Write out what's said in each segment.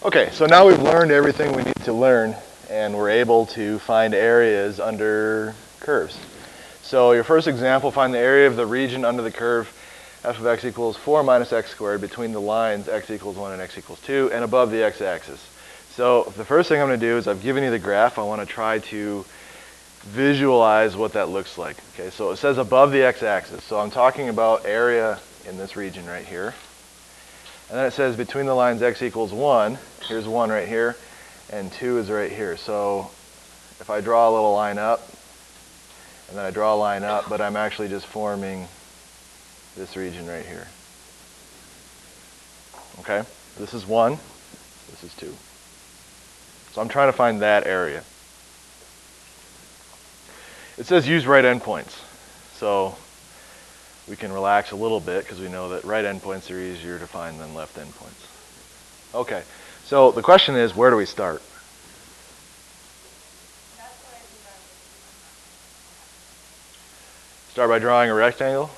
Okay, so now we've learned everything we need to learn, and we're able to find areas under curves. So your first example, find the area of the region under the curve f of x equals 4 minus x squared between the lines x equals 1 and x equals 2 and above the x-axis. So the first thing I'm going to do is I've given you the graph. I want to try to visualize what that looks like. Okay, so it says above the x-axis. So I'm talking about area in this region right here. And then it says between the lines x equals 1, here's 1 right here, and 2 is right here. So if I draw a little line up, and then I draw a line up, but I'm actually just forming this region right here. Okay? This is 1, this is 2. So I'm trying to find that area. It says use right endpoints. So we can relax a little bit because we know that right endpoints are easier to find than left endpoints. Okay, so the question is, where do we start? Start by drawing a rectangle?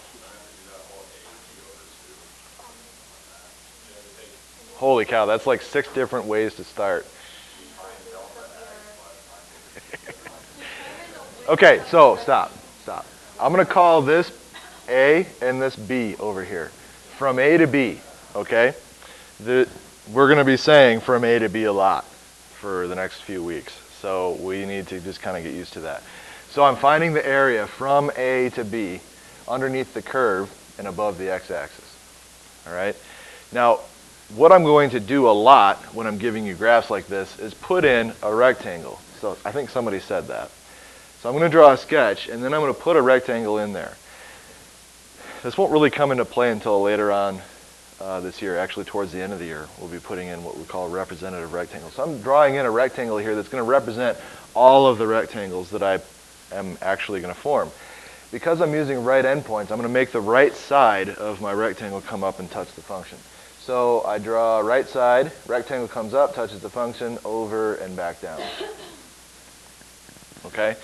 Holy cow, that's like 6 different ways to start. Okay, so stop. I'm going to call this A and this B over here. From A to B, okay? We're going to be saying from A to B a lot for the next few weeks. So we need to just kind of get used to that. So I'm finding the area from A to B underneath the curve and above the x-axis. All right? Now, what I'm going to do a lot when I'm giving you graphs like this is put in a rectangle. So I think somebody said that. So I'm going to draw a sketch, and then I'm going to put a rectangle in there. This won't really come into play until later on this year. Actually, towards the end of the year, we'll be putting in what we call a representative rectangle. So I'm drawing in a rectangle here that's going to represent all of the rectangles that I am actually going to form. Because I'm using right endpoints, I'm going to make the right side of my rectangle come up and touch the function. So I draw right side, rectangle comes up, touches the function, over and back down. Okay?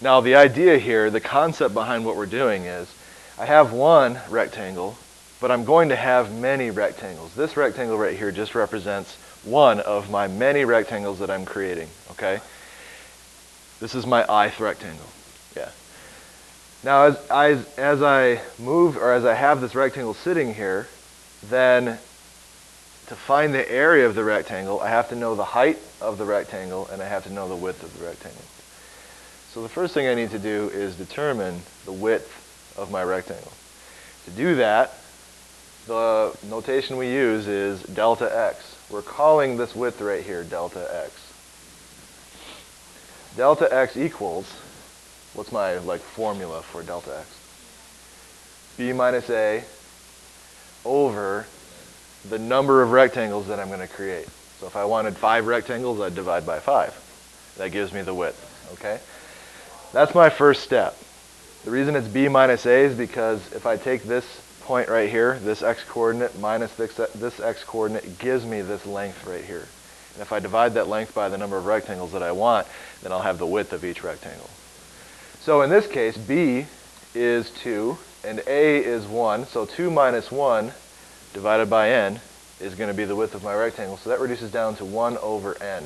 Now the idea here, the concept behind what we're doing is, I have one rectangle, but I'm going to have many rectangles. This rectangle right here just represents one of my many rectangles that I'm creating, okay? This is my ith rectangle, yeah. Now as I move, or as I have this rectangle sitting here, then to find the area of the rectangle, I have to know the height of the rectangle, and I have to know the width of the rectangle. So the first thing I need to do is determine the width of my rectangle. To do that, the notation we use is delta x. We're calling this width right here delta x. Delta x equals, what's my formula for delta x? B minus A over the number of rectangles that I'm going to create. So if I wanted 5 rectangles, I'd divide by 5. That gives me the width, okay? That's my first step. The reason it's B minus A is because if I take this point right here, this x-coordinate minus this x-coordinate, it gives me this length right here. And if I divide that length by the number of rectangles that I want, then I'll have the width of each rectangle. So in this case, B is 2 and A is 1. So 2 minus 1 divided by n is going to be the width of my rectangle. So that reduces down to 1 over n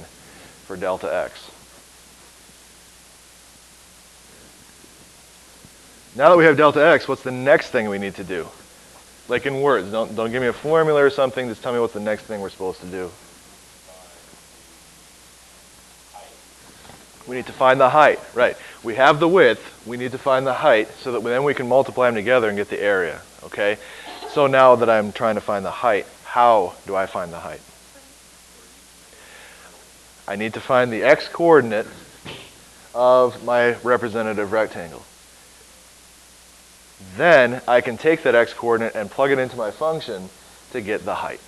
for delta x. Now that we have delta x, what's the next thing we need to do? Like in words, don't give me a formula or something, just tell me what's the next thing we're supposed to do. We need to find the height, right. We have the width, we need to find the height so that then we can multiply them together and get the area, okay? So now that I'm trying to find the height, how do I find the height? I need to find the x-coordinate of my representative rectangle. Then I can take that x-coordinate and plug it into my function to get the height.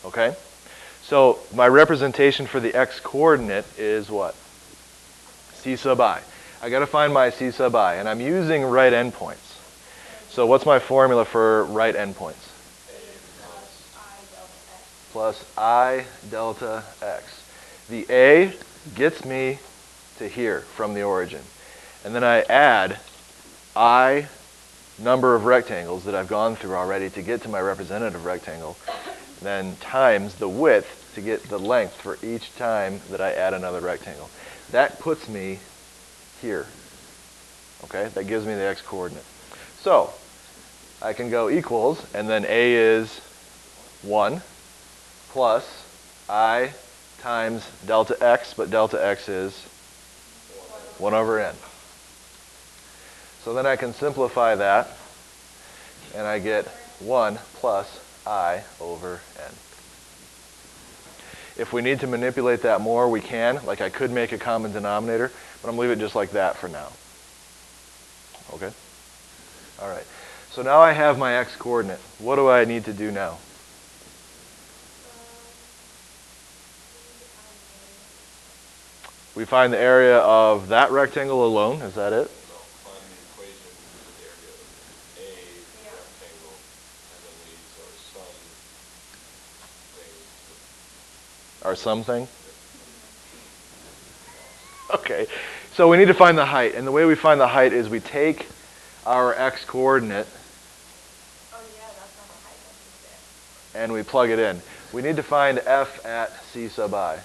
Okay? So my representation for the x-coordinate is what? C sub I. I got to find my C sub I, and I'm using right endpoints. So what's my formula for right endpoints? Plus I delta x. The A gets me to here from the origin. And then I add I number of rectangles that I've gone through already to get to my representative rectangle, then times the width to get the length for each time that I add another rectangle. That puts me here. Okay, that gives me the x-coordinate. So I can go equals, and then a is 1 plus I times delta x, but delta x is 1 over n. So then I can simplify that, and I get 1 plus I over n. If we need to manipulate that more, we can. Like I could make a common denominator, but I'm going to leave it just like that for now. Okay? All right. So now I have my x-coordinate. What do I need to do now? We find the area of that rectangle alone. Is that it? No, find the equation for the area of a rectangle, and then we use Our sum thing? Okay. So we need to find the height. And the way we find the height is we take our x-coordinate and we plug it in. We need to find f at c sub I.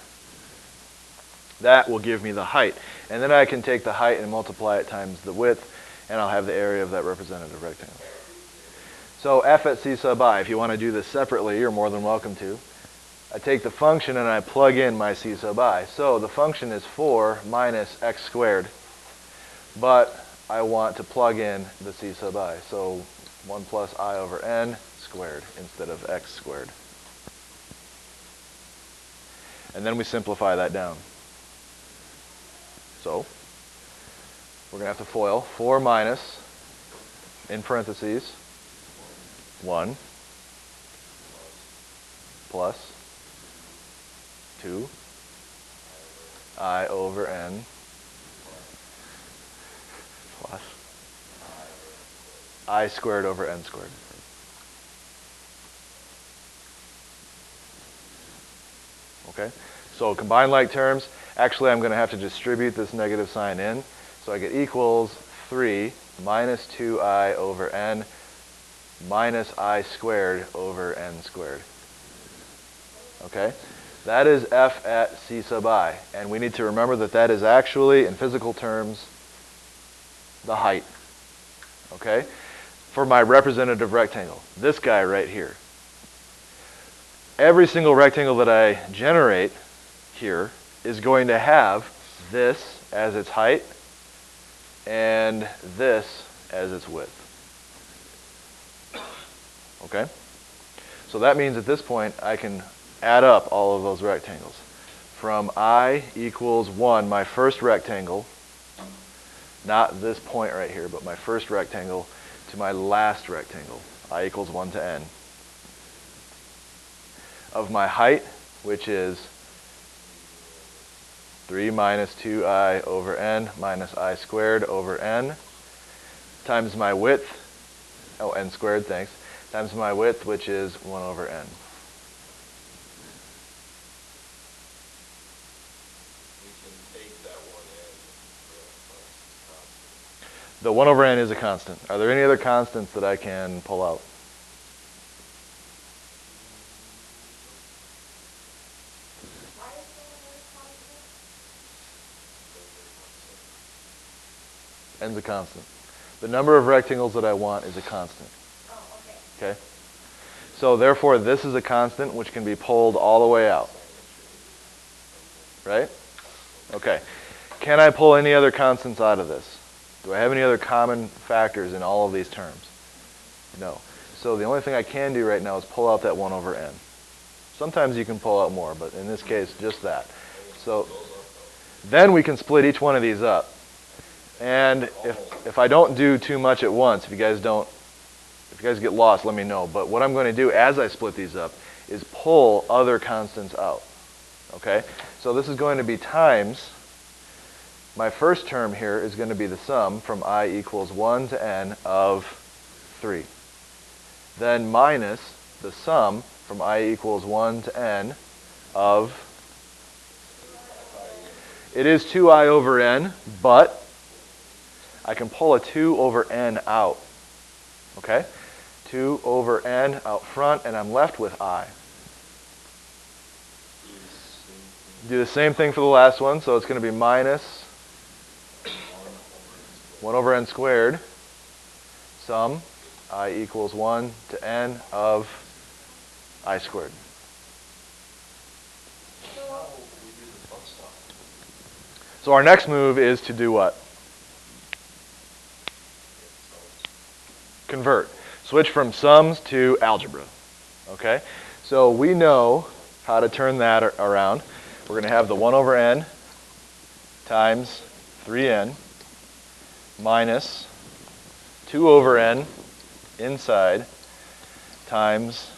That will give me the height. And then I can take the height and multiply it times the width, and I'll have the area of that representative rectangle. So f at c sub I, if you want to do this separately, you're more than welcome to. I take the function and I plug in my c sub I. So the function is 4 minus x squared, but I want to plug in the c sub I. So 1 plus I over n squared instead of x squared. And then we simplify that down. So we're going to have to FOIL 4 minus, in parentheses, 1 plus 2 I over n plus I squared over n squared. Okay? So combine like terms. Actually, I'm going to have to distribute this negative sign in. So I get equals 3 minus 2I over n minus I squared over n squared. Okay? That is f at c sub I. And we need to remember that that is actually, in physical terms, the height. Okay? For my representative rectangle. This guy right here. Every single rectangle that I generate here is going to have this as its height and this as its width. Okay? So that means at this point I can add up all of those rectangles. From I equals 1, my first rectangle, not this point right here, but my first rectangle, to my last rectangle, I equals 1 to n. Of my height, which is 3 minus 2I over n minus I squared over n, times my width, oh, n squared, thanks, times my width, which is 1 over n. We can take that 1n. The 1 over n is a constant. Are there any other constants that I can pull out? N's a constant. The number of rectangles that I want is a constant. Oh, okay. Okay? So therefore, this is a constant which can be pulled all the way out. Right? Okay. Can I pull any other constants out of this? Do I have any other common factors in all of these terms? No. So the only thing I can do right now is pull out that 1 over n. Sometimes you can pull out more, but in this case, just that. So then we can split each one of these up. And if I don't do too much at once, if you guys get lost, let me know. But what I'm going to do as I split these up is pull other constants out. Okay? So this is going to be times, my first term here is going to be the sum from I equals 1 to n of 3. Then minus the sum from I equals 1 to n of, it is 2I over n, but I can pull a 2 over n out. Okay? 2 over n out front, and I'm left with I. Do the same thing for the last one, so it's going to be minus 1 over n squared, sum I equals 1 to n of I squared. So our next move is to do what? Convert. Switch from sums to algebra. Okay? So we know how to turn that around. We're going to have the 1 over n times 3n minus 2 over n inside times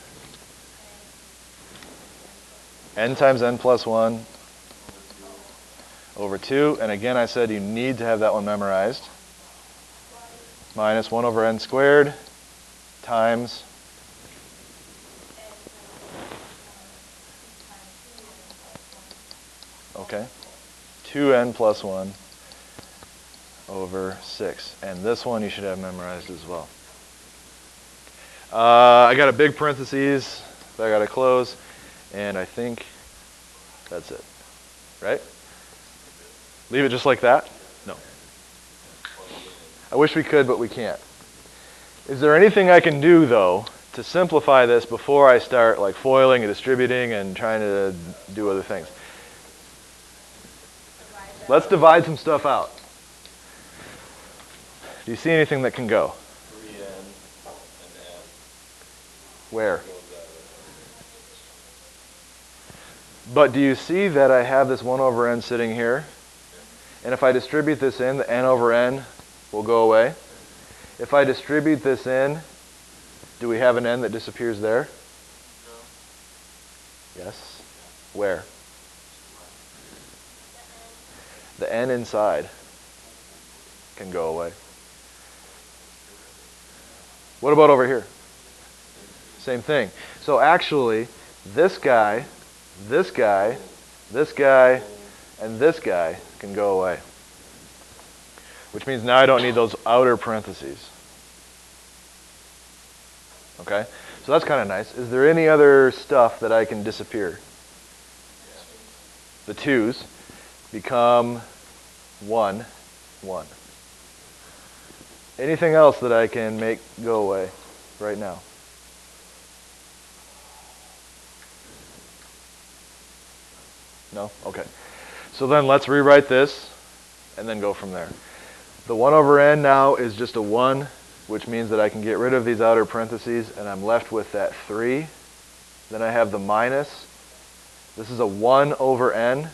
n times n plus 1 over 2. And again, I said you need to have that one memorized. Minus 1 over n squared times okay, 2n plus 1 over 6. And this one you should have memorized as well. I got a big parentheses that I got to close, and I think that's it. Right? Leave it just like that? No. I wish we could, but we can't. Is there anything I can do, though, to simplify this before I start like foiling and distributing and trying to do other things? Let's divide some stuff out. Do you see anything that can go? 3n and n. Where? But do you see that I have this 1 over n sitting here? And if I distribute this in, the n over n will go away. If I distribute this in, do we have an n that disappears there? No. Yes. Where? The n inside can go away. What about over here? Same thing. So actually, this guy, this guy, this guy, and this guy can go away. Which means now I don't need those outer parentheses. Okay? So that's kind of nice. Is there any other stuff that I can disappear? The 2's become 1, 1. Anything else that I can make go away right now? No? Okay. So then let's rewrite this and then go from there. The 1 over n now is just a 1, which means that I can get rid of these outer parentheses, and I'm left with that 3. Then I have the minus. This is a 1 over n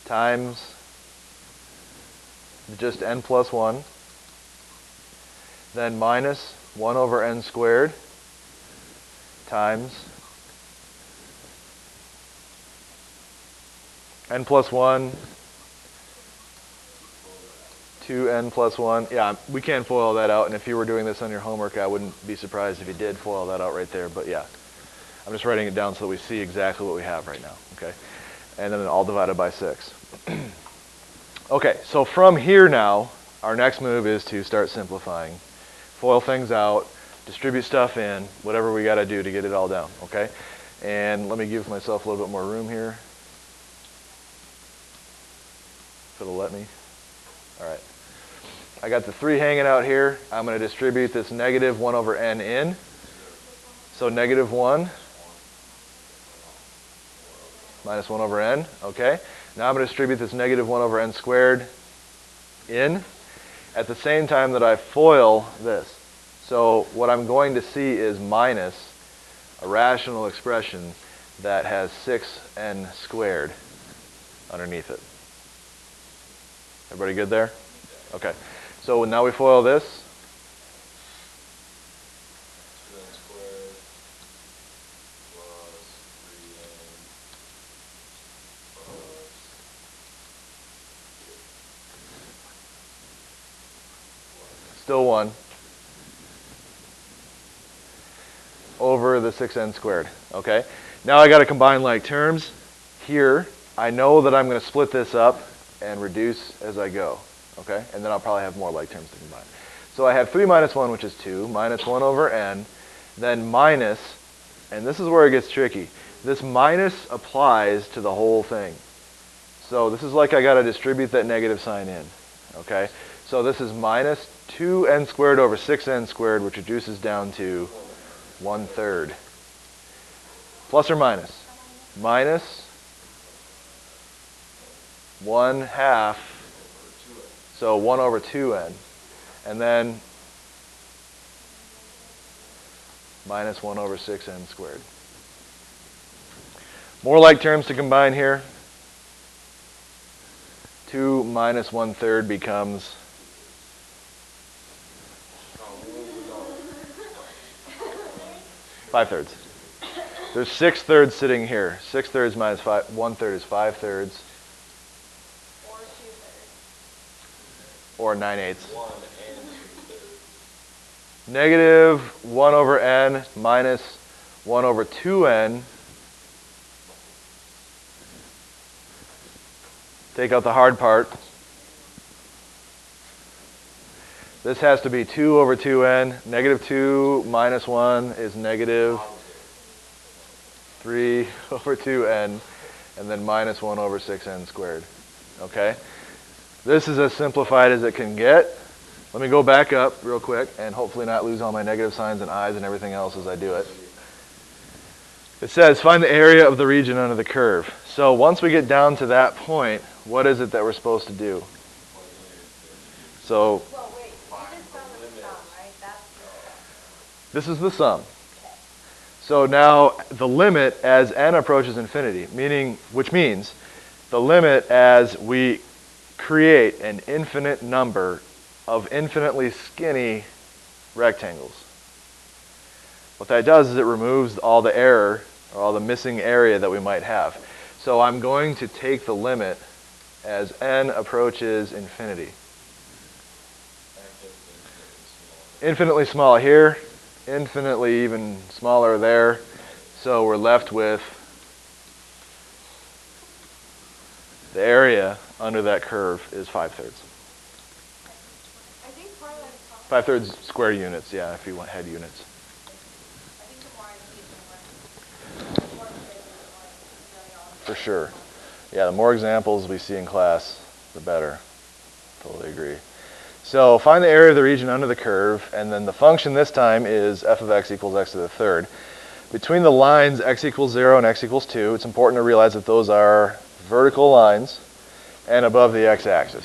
times just n plus 1. Then minus 1 over n squared times n plus 1, 2n plus 1. Yeah, we can FOIL that out, and if you were doing this on your homework, I wouldn't be surprised if you did FOIL that out right there, but yeah. I'm just writing it down so that we see exactly what we have right now, okay? And then all divided by 6. Okay, so from here now, our next move is to start simplifying. FOIL things out, distribute stuff in, whatever we got to do to get it all down, okay? And let me give myself a little bit more room here. If it'll let me. All right. I got the 3 hanging out here. I'm going to distribute this negative 1 over n in. So negative 1 minus 1 over n. Okay. Now I'm going to distribute this negative 1 over n squared in at the same time that I FOIL this. So what I'm going to see is minus a rational expression that has 6n squared underneath it. Everybody good there? Okay. So now we FOIL this. 2n squared plus 3n plus Still 1 over the 6n squared. Okay. Now I got to combine like terms. Here, I know that I'm going to split this up and reduce as I go. Okay? And then I'll probably have more like terms to combine. So I have 3 minus 1, which is 2, minus 1 over n, then minus and this is where it gets tricky. This minus applies to the whole thing. So this is like I got to distribute that negative sign in. Okay? So this is minus 2n squared over 6n squared, which reduces down to 1/3. Plus or minus? Minus 1/2. So 1 over 2n. And then minus 1 over 6n squared. More like terms to combine here. 2 minus 1/3 becomes 5/3. There's 6/3 sitting here. 6/3 minus 1/3 is 5/3. Or 2/3. Or 9/8. 1 and 2/3. Negative 1 over n minus 1 over 2n. Take out the hard part. This has to be 2 over 2n. Negative 2 minus 1 is negative 3 over 2n. And then minus 1 over 6n squared. Okay? This is as simplified as it can get. Let me go back up real quick and hopefully not lose all my negative signs and i's and everything else as I do it. It says, find the area of the region under the curve. So once we get down to that point, what is it that we're supposed to do? So Well, wait. You just found the sum, right? That's the sum. this is the sum. So now the limit as n approaches infinity, which means the limit as we create an infinite number of infinitely skinny rectangles. What that does is it removes all the error or all the missing area that we might have. So I'm going to take the limit as n approaches infinity. Infinitely small here, infinitely even smaller there. So we're left with the area under that curve is 5/3. I think part of that's 5/3 square units, yeah, if you had units. I think the more I teach, the more For sure. Yeah, the more examples we see in class, the better. Totally agree. So find the area of the region under the curve, and then the function this time is f of x equals x to the third. Between the lines x equals 0 and x equals 2, it's important to realize that those are vertical lines and above the x-axis.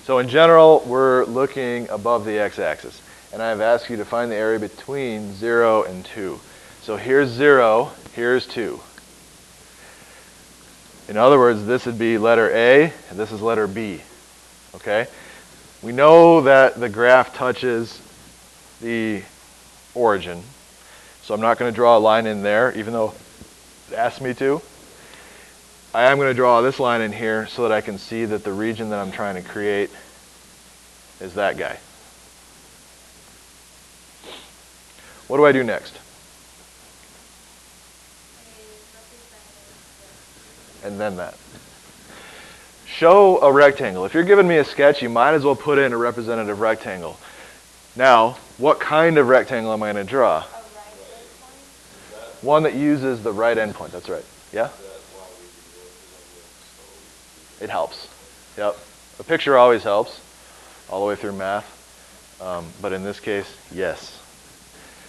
So in general, we're looking above the x-axis. And I've asked you to find the area between 0 and 2. So here's 0, here's 2. In other words, this would be letter A, and this is letter B. Okay? We know that the graph touches the origin. So I'm not going to draw a line in there, even though it asked me to. I am going to draw this line in here so that I can see that the region that I'm trying to create is that guy. What do I do next? And then that. Show a rectangle. If you're giving me a sketch, you might as well put in a representative rectangle. Now, what kind of rectangle am I going to draw? A right endpoint? One that uses the right endpoint. That's right. Yeah? It helps. Yep. A picture always helps, all the way through math. But in this case, yes.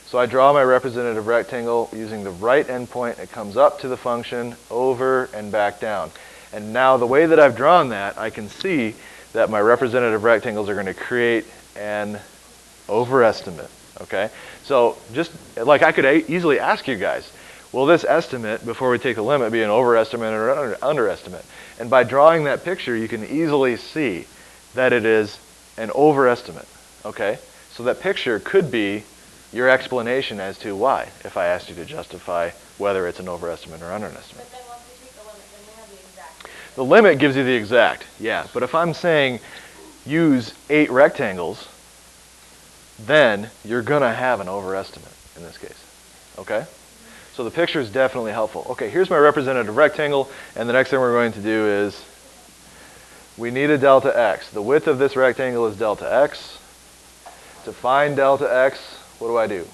So I draw my representative rectangle using the right endpoint. It comes up to the function, over, and back down. And now the way that I've drawn that, I can see that my representative rectangles are going to create an overestimate. Okay? So just like I could easily ask you guys, will this estimate, before we take the limit, be an overestimate or an underestimate? And by drawing that picture, you can easily see that it is an overestimate. Okay? So that picture could be your explanation as to why, if I asked you to justify whether it's an overestimate or underestimate. But then once we take the limit, then we have the exact. The limit gives you the exact, yeah. But if I'm saying use 8 rectangles, then you're going to have an overestimate in this case. Okay? So the picture is definitely helpful. Okay, here's my representative rectangle, and the next thing we're going to do is we need a delta x. The width of this rectangle is delta x. To find delta x, what do?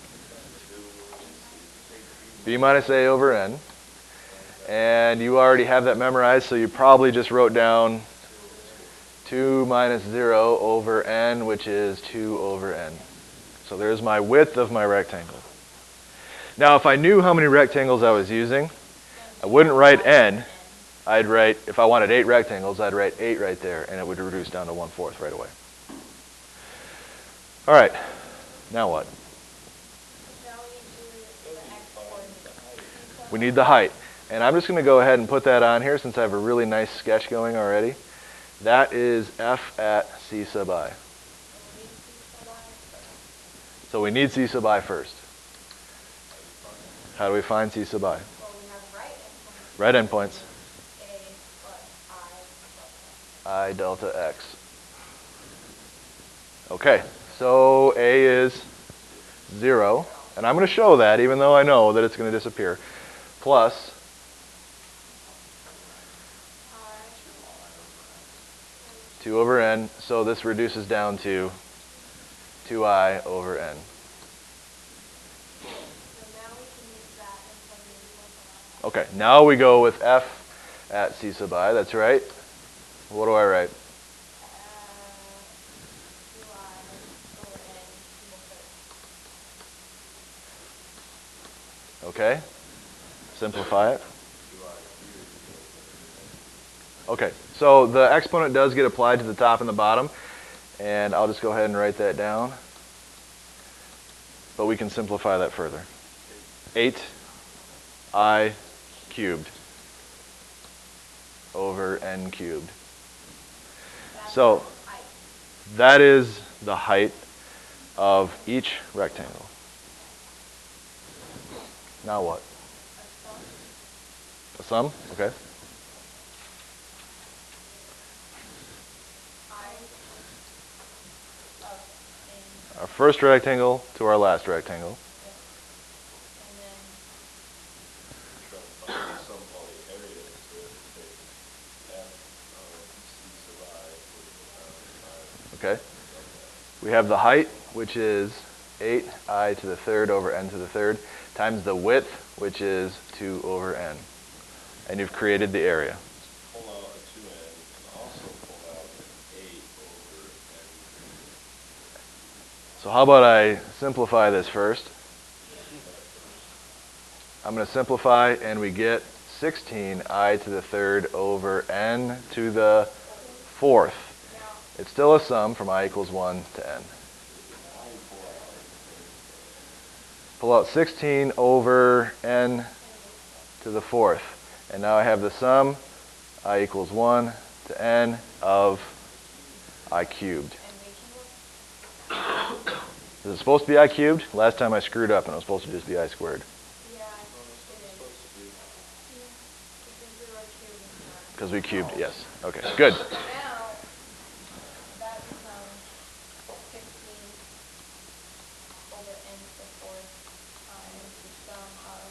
b minus a over n. And you already have that memorized, so you probably just wrote down 2 minus 0 over n, which is 2 over n. So there's my width of my rectangle. Now, if I knew how many rectangles I was using, I wouldn't write n. I'd write, if I wanted 8 rectangles, I'd write 8 right there, and it would reduce down to 1/4 right away. All right, now what? Now we do the x coordinate. We need the height. And I'm just going to go ahead and put that on here since I have a really nice sketch going already. That is f at c sub I. So we need c sub I first. How do we find c sub I? Well, we have Right endpoints. a plus I I delta x. Okay, so a is 0. And I'm going to show that even though I know that it's going to disappear. Plus 2 over n, so this reduces down to 2i over n. So now we can use that and plug it in. Okay, now we go with f at c sub I, that's right. What do I write? 2I over n to the third. Okay, simplify it. Okay, so the exponent does get applied to the top and the bottom, and I'll just go ahead and write that down. But we can simplify that further. 8i cubed over n cubed. That's So height. that is the height of each rectangle. Now what? A sum? Okay. Our first rectangle to our last rectangle. And then Try to find some of the area, so take f of c sub I equals Okay. We have the height, which is 8i to the third over n to the third, times the width, which is 2 over n. And you've created the area. pull out a 2n and also pull out 8 over n. So how about I simplify this first? I'm going to simplify, and we get 16i to the third over n to the fourth. It's still a sum from I equals 1 to n. Pull out 16 over n to the fourth. And now I have the sum, I equals 1 to n of I cubed. Is it supposed to be I cubed? Last time I screwed up and it was supposed to just be I squared. yeah, it is. Because we wrote cube. Because we cubed, yes. Okay, good. Now that becomes 16 over n to the fourth times the sum of.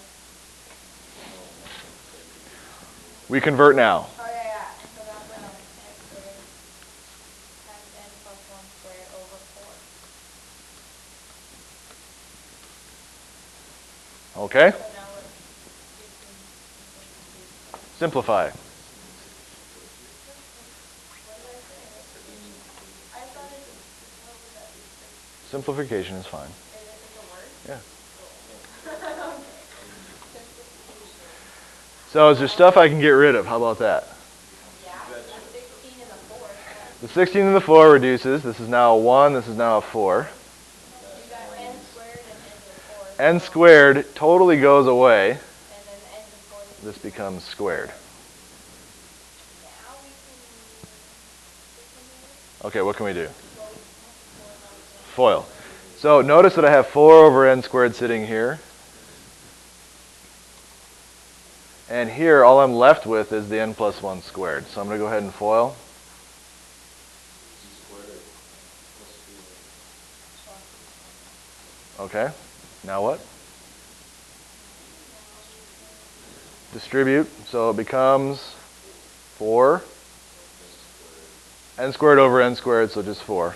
We convert now. Oh yeah. So that went on x squared times n plus 1 squared over 4. Okay? So now we're 16. Simplify. What did I say? I thought it. What would that be? Simplification is fine. Is it a word? Yeah. Okay. So is there stuff I can get rid of? How about that? Yeah, the 16 and the 4. The 16 and the 4 reduces. This is now a 1. This is now a 4. You got n squared and n to the 4. N squared totally goes away. And then n to the 4. This becomes squared. Now we can. Okay, what can we do? Foil. So notice that I have 4 over n squared sitting here. And here, all I'm left with is the n plus 1 squared. So I'm going to go ahead and foil. Okay, now what? Distribute, so it becomes 4. N squared over n squared, so just 4.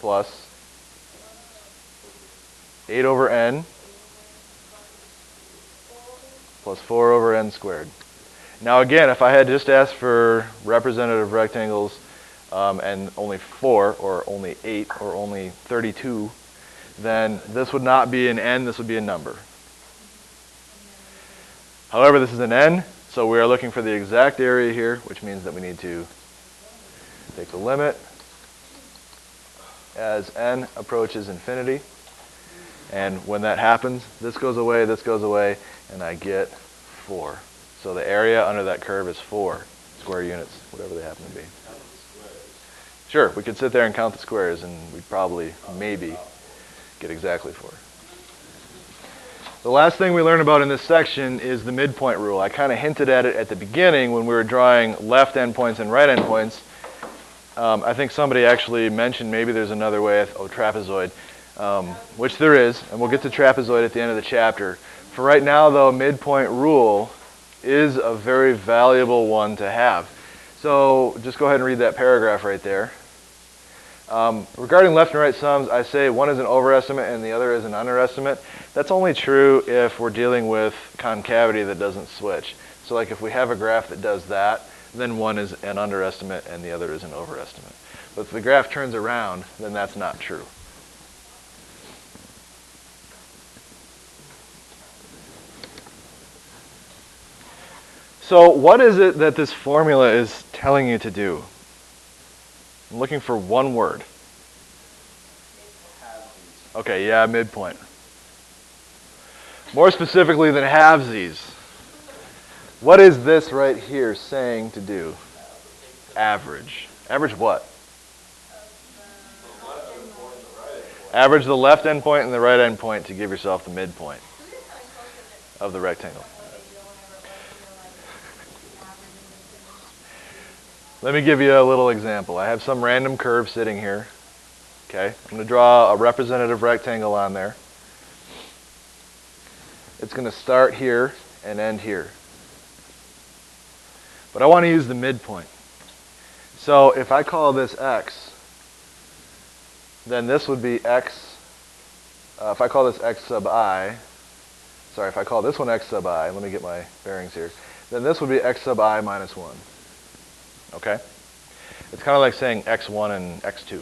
Plus 8 over n plus 4 over n squared. Now again, if I had just asked for representative rectangles and only 4 or only 8 or only 32, then this would not be an n, this would be a number. However, this is an n, so we are looking for the exact area here, which means that we need to take the limit as n approaches infinity. And when that happens, this goes away, and I get 4. So the area under that curve is 4 square units, whatever they happen to be. Sure, we could sit there and count the squares, and we'd probably, maybe, get exactly 4. The last thing we learn about in this section is the midpoint rule. I kind of hinted at it at the beginning when we were drawing left endpoints and right endpoints. I think somebody actually mentioned maybe there's another way, trapezoid, which there is, and we'll get to trapezoid at the end of the chapter. For right now, though, midpoint rule is a very valuable one to have. So just go ahead and read that paragraph right there. Regarding left and right sums, I say one is an overestimate and the other is an underestimate. That's only true if we're dealing with concavity that doesn't switch. So like if we have a graph that does that, then one is an underestimate and the other is an overestimate. But if the graph turns around, then that's not true. So what is it that this formula is telling you to do? I'm looking for one word. Okay, yeah, midpoint. More specifically than halvesies. What is this right here saying to do? Average. Average what? Average the left endpoint and the right endpoint to give yourself the midpoint of the rectangle. Let me give you a little example. I have some random curve sitting here. Okay, I'm going to draw a representative rectangle on there. It's going to start here and end here. But I want to use the midpoint. So if I call this x, then this would be x. If I call this x sub I, sorry, if I call this one x sub I, let me get my bearings here, then this would be x sub I minus 1. Okay? It's kind of like saying x1 and x2.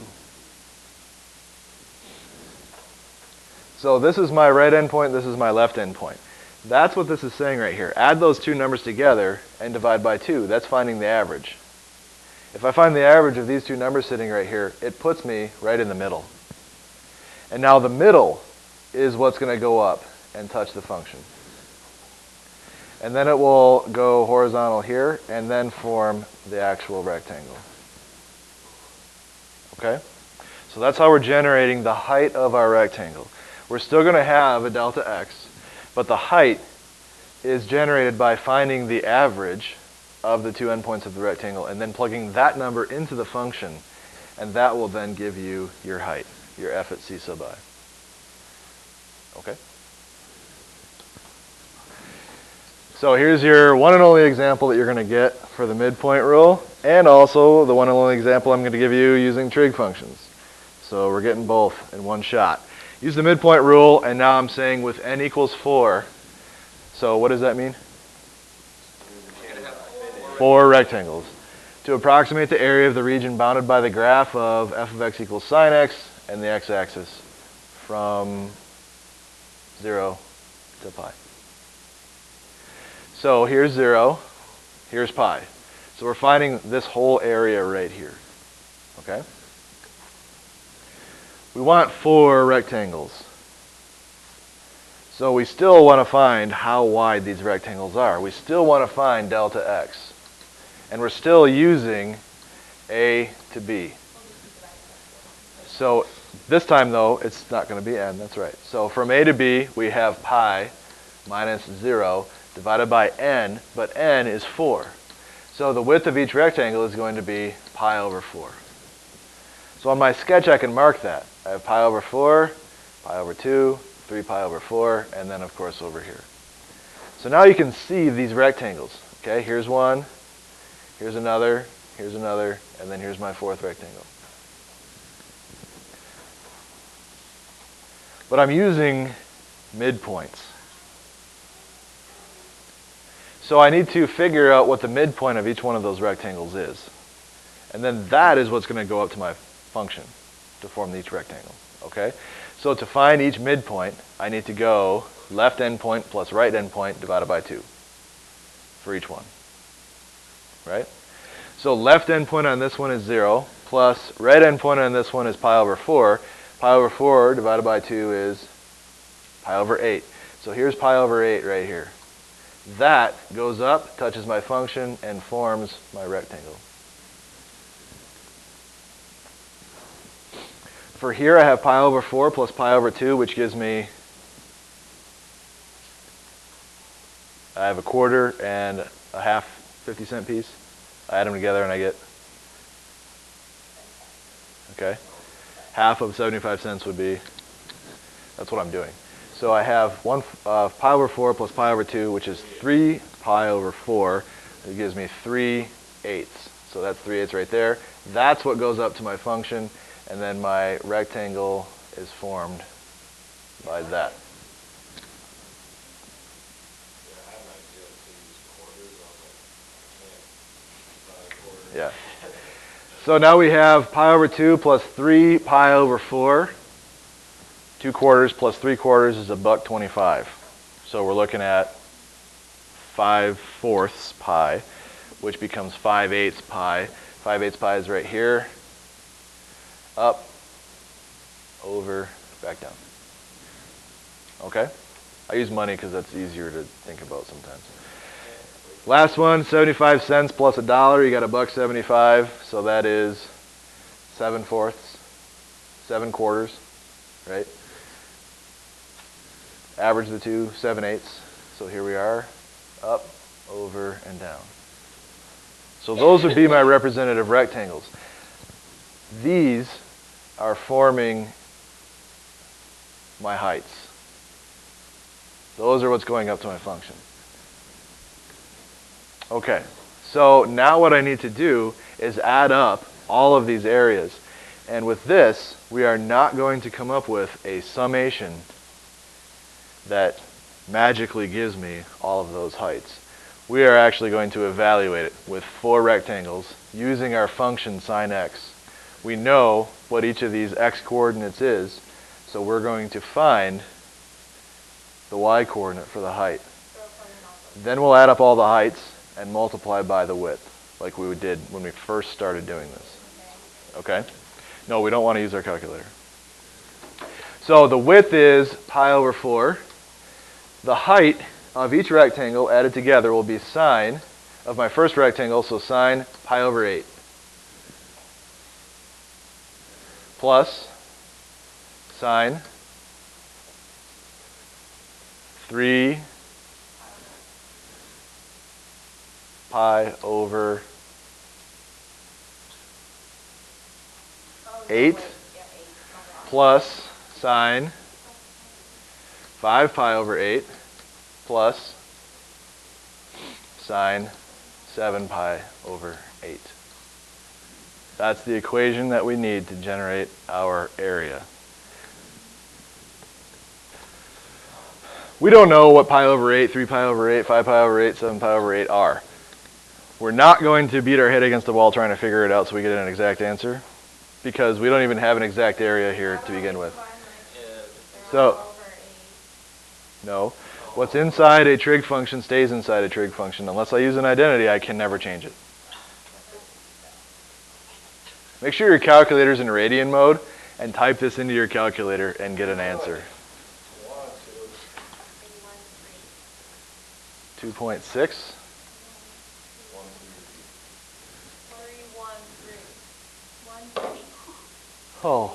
So this is my right endpoint, this is my left endpoint. That's what this is saying right here. Add those two numbers together and divide by 2. That's finding the average. If I find the average of these two numbers sitting right here, it puts me right in the middle. And now the middle is what's going to go up and touch the function. And then it will go horizontal here and then form the actual rectangle. Okay? So that's how we're generating the height of our rectangle. We're still going to have a delta x, but the height is generated by finding the average of the two endpoints of the rectangle and then plugging that number into the function, and that will then give you your height, your f at c sub I. Okay? So here's your one and only example that you're going to get for the midpoint rule, and also the one and only example I'm going to give you using trig functions. So we're getting both in one shot. Use the midpoint rule, and now I'm saying with n equals 4. So what does that mean? 4 rectangles. To approximate the area of the region bounded by the graph of f of x equals sine x and the x-axis from 0 to pi. So here's 0, here's pi. So we're finding this whole area right here. Okay? We want 4 rectangles. So we still want to find how wide these rectangles are. We still want to find delta x. And we're still using A to B. So this time, though, it's not going to be n. That's right. So from A to B, we have pi minus 0 divided by n, but n is 4. So the width of each rectangle is going to be pi over 4. So on my sketch, I can mark that. I have pi over 4, pi over 2, 3 pi over 4, and then, of course, over here. So now you can see these rectangles. Okay, here's one, here's another, and then here's my 4th rectangle. But I'm using midpoints. So I need to figure out what the midpoint of each one of those rectangles is. And then that is what's going to go up to my function to form each rectangle. Okay? So to find each midpoint, I need to go left endpoint plus right endpoint divided by 2 for each one. Right? So left endpoint on this one is 0, plus right endpoint on this one is pi over 4. Pi over 4 divided by 2 is pi over 8. So here's pi over 8 right here. That goes up, touches my function, and forms my rectangle. For here I have pi over 4 plus pi over 2, which gives me, I have a quarter and a half 50-cent piece. I add them together and I get, okay, half of 75 cents would be, that's what I'm doing. So I have pi over 4 plus pi over 2, which is 3 pi over 4. It gives me 3/8. So that's 3/8 right there. That's what goes up to my function, and then my rectangle is formed by that. Yeah. So now we have pi over 2 plus 3 pi over 4. 2 quarters plus 3/4 is $1.25. So we're looking at 5/4 pi, which becomes 5/8 pi. 5/8 pi is right here. Up, over, back down. Okay? I use money because that's easier to think about sometimes. Last one, 75 cents plus $1. You got $1.75. So that is 7/4, 7/4, right? Average the two, 7/8. So here we are, up, over, and down. So those would be my representative rectangles. These are forming my heights. Those are what's going up to my function. Okay, so now what I need to do is add up all of these areas. And with this, we are not going to come up with a summation that magically gives me all of those heights. We are actually going to evaluate it with 4 rectangles using our function sine x. We know what each of these x coordinates is, so we're going to find the y coordinate for the height. Then we'll add up all the heights and multiply by the width, like we did when we first started doing this. Okay? No, we don't want to use our calculator. So the width is pi over 4. The height of each rectangle added together will be sine of my first rectangle, so sine pi over 8. Plus sine 3 pi over 8 plus sine 5 pi over 8 plus sine 7 pi over 8. That's the equation that we need to generate our area. We don't know what pi over 8, 3 pi over 8, 5 pi over 8, 7 pi over 8 are. We're not going to beat our head against the wall trying to figure it out so we get an exact answer, because we don't even have an exact area here to begin with. So, no. What's inside a trig function stays inside a trig function. Unless I use an identity, I can never change it. Make sure your calculator's in radian mode and type this into your calculator and get an answer. 2.6. Oh.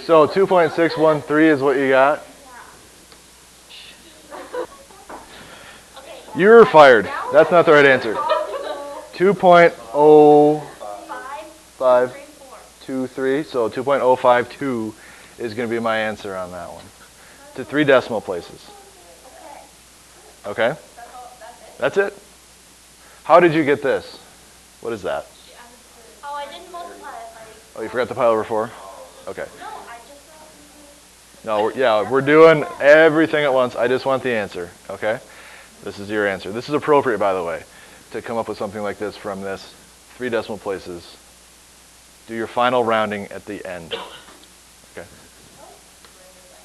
So 2.613 is what you got? You're fired. That's not the right answer. 2.0523. So 2.052 is going to be my answer on that one. To 3 decimal places. Okay? That's it. How did you get this? What is that? Oh, I didn't multiply it. Oh, you forgot the pi over 4? Okay. No, I just No, we're doing everything at once. I just want the answer, okay? This is your answer. This is appropriate, by the way, to come up with something like this from this 3 decimal places. Do your final rounding at the end. Okay.